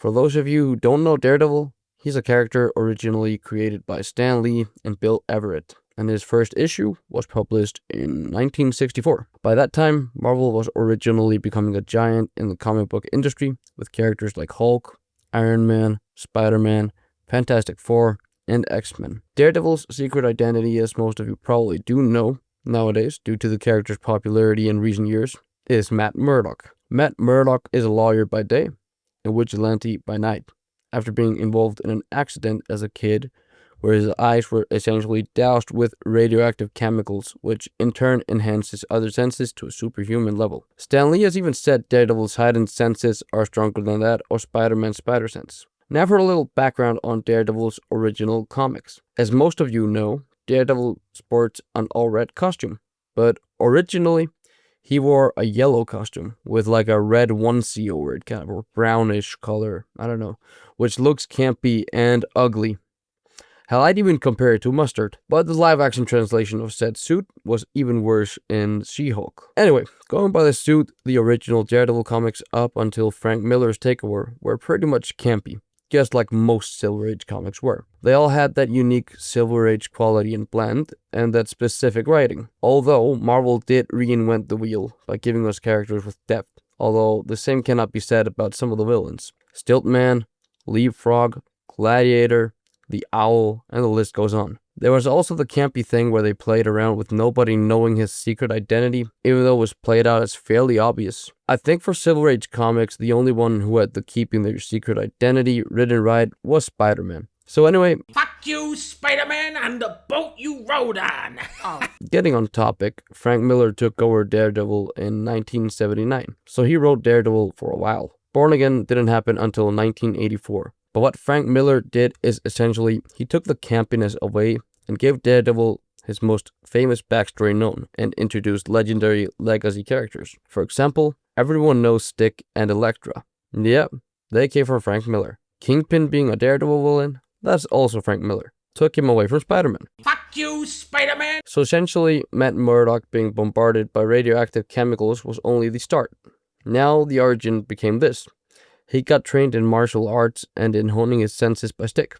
For those of you who don't know Daredevil, he's a character originally created by Stan Lee and Bill Everett, and his first issue was published in 1964. By that time, Marvel was originally becoming a giant in the comic book industry, with characters like Hulk, Iron Man, Spider-Man, Fantastic Four, and X-Men. Daredevil's secret identity, as most of you probably do know nowadays, due to the character's popularity in recent years, is Matt Murdock. Matt Murdock is a lawyer by day, a vigilante by night, after being involved in an accident as a kid where his eyes were essentially doused with radioactive chemicals, which in turn enhanced his other senses to a superhuman level. Stan Lee has even said Daredevil's heightened senses are stronger than that of Spider-Man's spider sense. Now for a little background on Daredevil's original comics. As most of you know, Daredevil sports an all-red costume, but originally he wore a yellow costume with like a red onesie over it, kind of a brownish color, I don't know, which looks campy and ugly. Hell, I'd even compare it to mustard, but the live-action translation of said suit was even worse in She-Hulk. Anyway, going by the suit, the original Daredevil comics up until Frank Miller's takeover were pretty much campy, just like most Silver Age comics were. They all had that unique Silver Age quality and blend, and that specific writing. Although Marvel did reinvent the wheel by giving us characters with depth, although the same cannot be said about some of the villains. Stiltman, Leapfrog, Gladiator, the Owl, and the list goes on. There was also the campy thing where they played around with nobody knowing his secret identity, even though it was played out as fairly obvious. I think for Silver Age comics, the only one who had the keeping their secret identity written right was Spider-Man. So anyway, fuck you, Spider-Man, and the boat you rode on. Getting on topic, Frank Miller took over Daredevil in 1979, so he wrote Daredevil for a while. Born Again didn't happen until 1984. But what Frank Miller did is essentially, he took the campiness away and gave Daredevil his most famous backstory known and introduced legendary legacy characters. For example, everyone knows Stick and Elektra. Yep, they came from Frank Miller. Kingpin being a Daredevil villain, that's also Frank Miller. Took him away from Spider-Man. Fuck you, Spider-Man! So essentially, Matt Murdock being bombarded by radioactive chemicals was only the start. Now the origin became this. He got trained in martial arts and in honing his senses by Stick.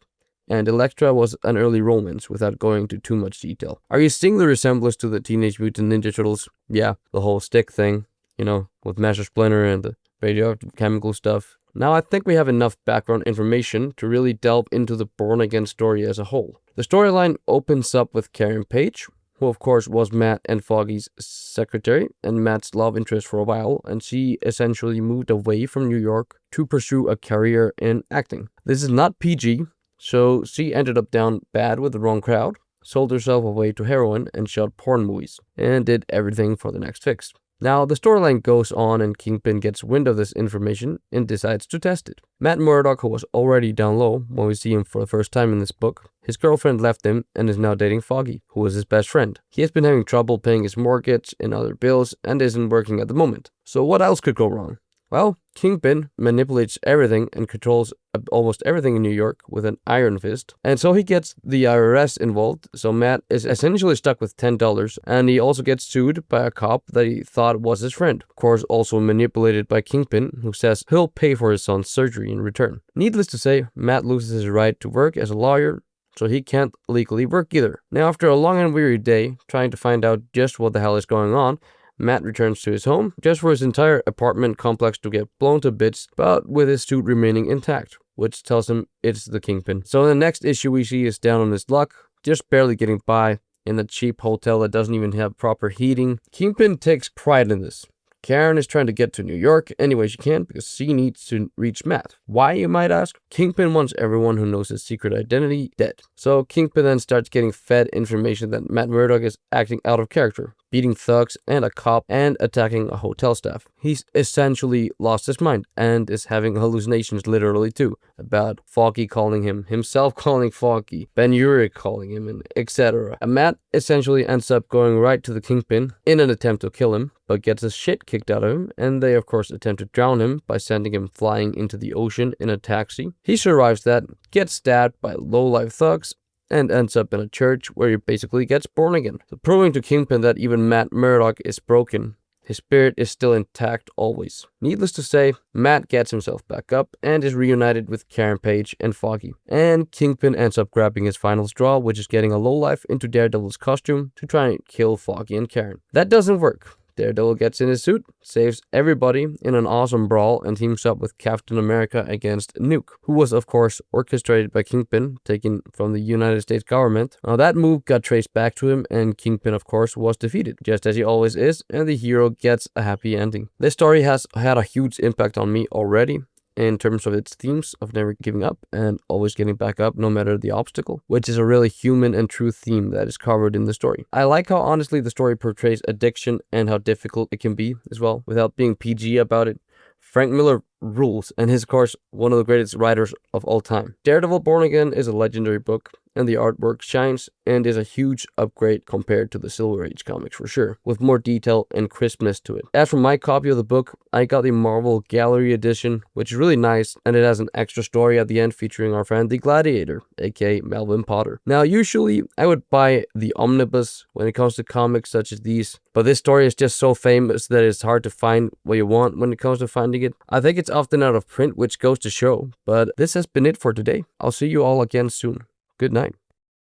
And Elektra was an early romance without going into too much detail. Are you seeing the resemblance to the Teenage Mutant Ninja Turtles? Yeah, the whole Stick thing, you know, with Master Splinter and the radioactive chemical stuff. Now I think we have enough background information to really delve into the Born Again story as a whole. The storyline opens up with Karen Page, who of course was Matt and Foggy's secretary and Matt's love interest for a while, and she essentially moved away from New York to pursue a career in acting. This is not PG, so she ended up down bad with the wrong crowd, sold herself away to heroin and shot porn movies, and did everything for the next fix. Now, the storyline goes on and Kingpin gets wind of this information and decides to test it. Matt Murdock, who was already down low when we see him for the first time in this book, his girlfriend left him and is now dating Foggy, who was his best friend. He has been having trouble paying his mortgage and other bills and isn't working at the moment. So what else could go wrong? Well, Kingpin manipulates everything and controls almost everything in New York with an iron fist. And so he gets the IRS involved, so Matt is essentially stuck with $10, and he also gets sued by a cop that he thought was his friend. Of course, also manipulated by Kingpin, who says he'll pay for his son's surgery in return. Needless to say, Matt loses his right to work as a lawyer, so he can't legally work either. Now, after a long and weary day, trying to find out just what the hell is going on, Matt returns to his home, just for his entire apartment complex to get blown to bits, but with his suit remaining intact, which tells him it's the Kingpin. So in the next issue we see is down on his luck, just barely getting by, in a cheap hotel that doesn't even have proper heating. Kingpin takes pride in this. Karen is trying to get to New York any way she can because she needs to reach Matt. Why, you might ask? Kingpin wants everyone who knows his secret identity dead. So Kingpin then starts getting fed information that Matt Murdock is acting out of character, beating thugs and a cop and attacking a hotel staff. He's essentially lost his mind and is having hallucinations literally too, about Foggy calling him, himself calling Foggy, Ben Urich calling him, and etc. And Matt essentially ends up going right to the Kingpin in an attempt to kill him, but gets the shit kicked out of him, and they of course attempt to drown him by sending him flying into the ocean in a taxi. He survives that, gets stabbed by low-life thugs, and ends up in a church where he basically gets born again. So proving to Kingpin that even Matt Murdock is broken, His spirit is still intact always. Needless to say, Matt gets himself back up and is reunited with Karen Page and Foggy. And Kingpin ends up grabbing his final straw, which is getting a lowlife into Daredevil's costume to try and kill Foggy and Karen. That doesn't work. Daredevil gets in his suit, saves everybody in an awesome brawl, and teams up with Captain America against Nuke, who was of course orchestrated by Kingpin, taken from the United States government. Now that move got traced back to him, and Kingpin of course was defeated, just as he always is, and the hero gets a happy ending. This story has had a huge impact on me already, in terms of its themes of never giving up and always getting back up no matter the obstacle, which is a really human and true theme that is covered in the story. I like how honestly the story portrays addiction and how difficult it can be as well, without being PG about it. Frank Miller rules, and is of course one of the greatest writers of all time. Daredevil Born Again is a legendary book, and the artwork shines and is a huge upgrade compared to the Silver Age comics for sure, with more detail and crispness to it. As for my copy of the book, I got the Marvel Gallery edition, which is really nice, and it has an extra story at the end featuring our friend the Gladiator, aka Melvin Potter. Now usually I would buy the omnibus when it comes to comics such as these, but this story is just so famous that it's hard to find what you want when it comes to finding it. I think it's often out of print, which goes to show, but this has been it for today. I'll see you all again soon. Good night.